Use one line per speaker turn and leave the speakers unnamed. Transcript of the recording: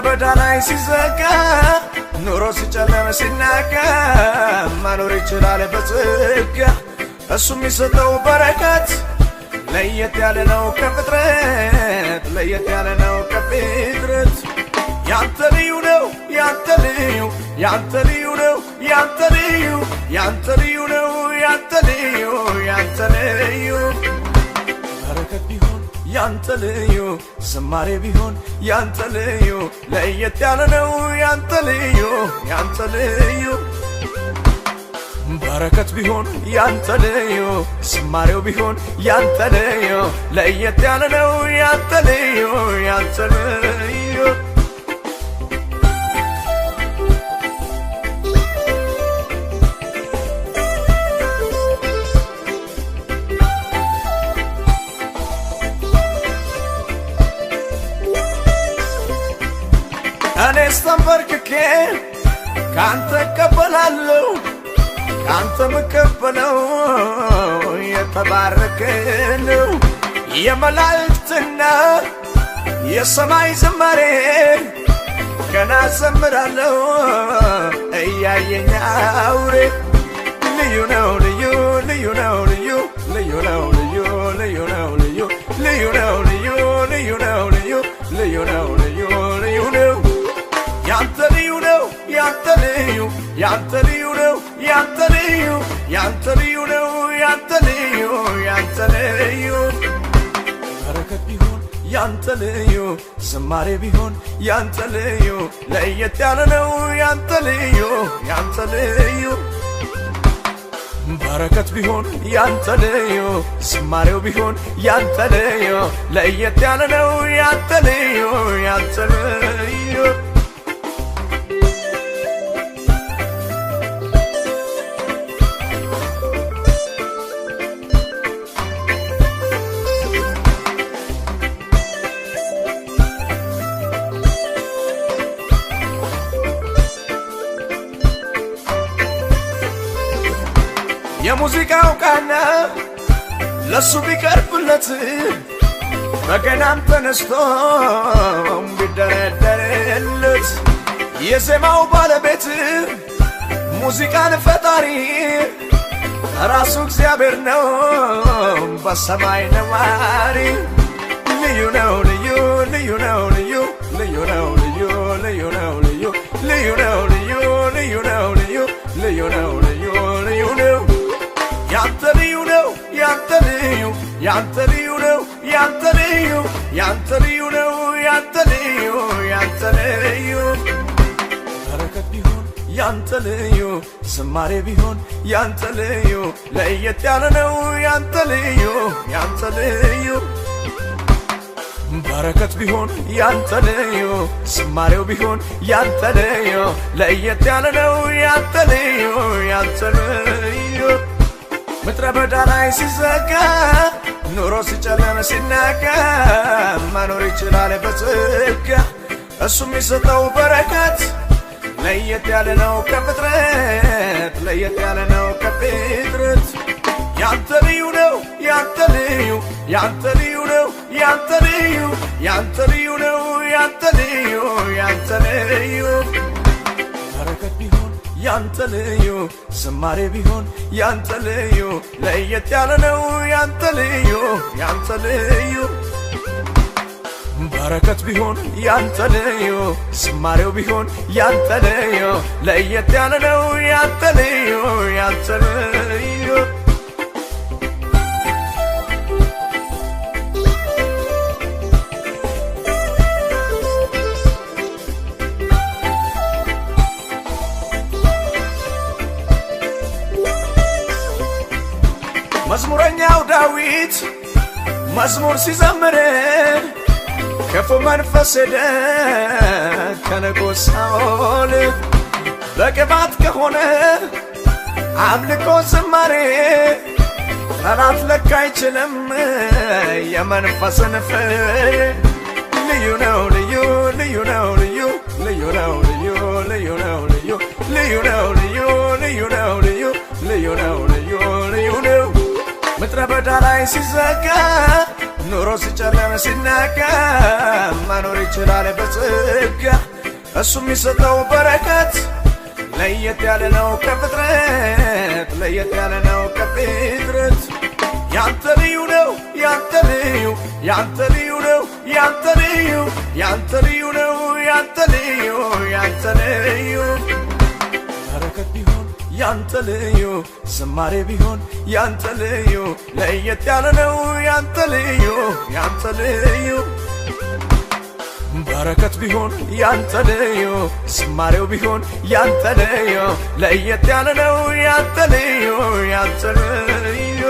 በዳ ላይ ሲዘጋ ኑሮ ሲጨለም ሲናጋ መኖር ይችላል በጸጋ እሱ የሚሰጠው በረከት ለየት ያለ ነው ከፍጥረት ለየት ያለ ነው ከፍጥረት ያንተ ልዩ ነው ያንተ ልዩ ያንተ ልዩ ነው ያንተ ልዩ ያንተ ልዩ ነው ያንተ ልዩ ያንተ ልዩ በረከት ቢሆን ያንተ ልዩ ዝማሬ ቢሆን ያንተ ልዩ ለየት ያለ ነው ያንተ ልዩ ያንተ ልዩ በረከት ቢሆን ያንተ ልዩ ዝማሬው ቢሆን ያንተ ልዩ ለየት ያለ ነው ያንተ ልዩ ያንተ ልዩ እኔ ስተንበርክኬ ካንተ እቀበላለሁ ካንተ ምቀበለው የተባረከ ነው የመላእክትና የሰማይ ዝማሬ ገና ዘምራለሁ እያየኝ አውሬ ልዩ ነው ልዩ ልዩ ነው ልዩ ልዩ ነው ልዩ ልዩ ነው ልዩ ልዩ ነው ልዩ ልዩ ነው ልዩ ልዩ ነው ልዩ ልዩ ነው ያንተ ልዩ ነው ያንተ ልዩ ያንተ ልዩ ነው ያንተ ልዩ ያንተ ልዩ ነው ያንተ ልዩ ያንተ ልዩ በረከት ቢሆን ያንተ ልዩ ዝማሬ ቢሆን ያንተ ልዩ ለየት ያለ ነው ያንተ ልዩ ያንተ ልዩ በረከት ቢሆን ያንተ ልዩ ዝማሬው ቢሆን ያንተ ልዩ ለየት ያለ ነው ያንተ ልዩ ያንተ ልዩ የሙዚቃው ቃና ለሱ ቢቀርብለት በገናም ተነስቶ ቢደረደርለት የዜማው ባለቤት ሙዚቃን ፈጣሪ ራሱ እግዚአብሔር ነው በሰማይ ነዋሪ ልዩ ነው ልዩ ልዩ ነው ልዩ ልዩ ነው ልዩ ልዩ ነው ልዩ ልዩ ነው ልዩ ልዩ ነው ልዩ ልዩ ነው ልዩ ልዩ ነው ያንተ ልዩ ነው ያንተ ልዩ ያንተ ልዩ ነው ያንተ ልዩ ያንተ ልዩ ነው ያንተ ልዩ ያንተ ልዩ በረከት ቢሆን ያንተ ልዩ ዝማሬ ቢሆን ያንተ ልዩ ለየት ያለ ነው ያንተ ልዩ ያንተ ልዩ በረከት ቢሆን ያንተ ልዩ ዝማሬው ቢሆን ያንተ ልዩ ለየት ያለ ነው ያንተ ልዩ ያንተ ልዩ ምድረ በዳ ላይ ሲዘጋ ኑሮ ሲጨለም ሲናጋ መኖር ይችላል በጸጋ እሱ የሚሰጠው በረከት ለየት ያለ ነው ከፍጥረት ለየት ያለ ነው ከፍጥረት ያንተ ልዩ ነው ያንተ ልዩ ያንተ ልዩ ነው ያንተ ልዩ ያንተ ልዩ ነው ያንተ ልዩ ያንተ ልዩ በረከት ቢሆን ያንተ ልዩ ዝማሬ ቢሆን ያንተ ልዩ ለየት ያለ ነው ያንተ ልዩ ያንተ ልዩ በረከት ቢሆን ያንተ ልዩ ዝማሬው ቢሆን ያንተ ልዩ ለየት ያለ ነው ያንተ ልዩ ያንተ ልዩ መዝሙረኛው ዳዊት መዝሙር ሲዘምር ክፉ መንፈስ ሄደ ከንጉሥ ሳኦል በቅባት ከሆነ አምልኮ ዝማሬ ጠላት ለካ አይችልም የመንፈስን ፍሬ ልዩ ነው ልዩ ልዩ ነው ልዩ ልዩ ነው ልዩ ልዩ ነው ልዩ ልዩ ነው ልዩ ልዩ ነው ልዩ ልዩ ነው ልዩ ልዩ ነው ምድረ በዳ ላይ ሲዘጋ ኑሮ ሲጨለም ሲናጋ መኖር ይችላል በጸጋ እሱ የሚሰጠው በረከት ለየት ያለ ነው ከፍጥረት ለየት ያለ ነው ከፍጥረት ያንተ ልዩ ነው ያንተ ልዩ ያንተ ልዩ ነው ያንተ ልዩ ያንተ ልዩ ነው ያንተ ልዩ ያንተ ልዩ በረከት ቢሆን ያንተ ልዩ ዝማሬ ቢሆን ያንተ ልዩ ለየት ያለ ነው ያንተ ልዩ ያንተ ልዩ በረከት ቢሆን ያንተ ልዩ ዝማሬው ቢሆን ያንተ ልዩ ለየት ያለ ነው ያንተ ልዩ ያንተ ልዩ